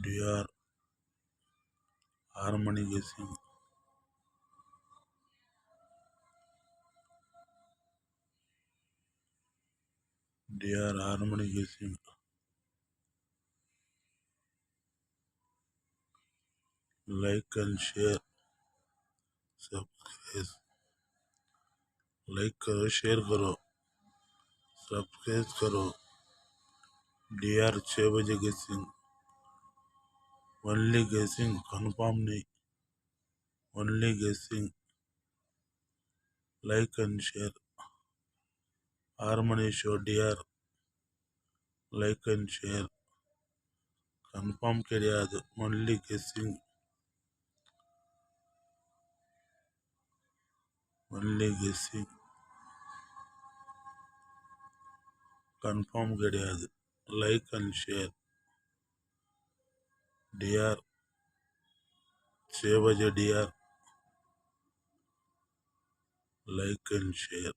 DR harmony guessing. DR harmony guessing. Like and share. Subscribe. Like करो, share करो, subscribe करो। DR 6 बजे गेसिंग, ओनली गेसिंग, कंफर्म नहीं, ओनली गेसिंग। Like and share, harmony show DR, like and share, confirm கிடையாது, ओनली गेसिंग, ओनली गेसिंग, कंफर्म கிடையாது। लाइक एंड शेयर, DR 6 बजे DR, लाइक एंड शेयर।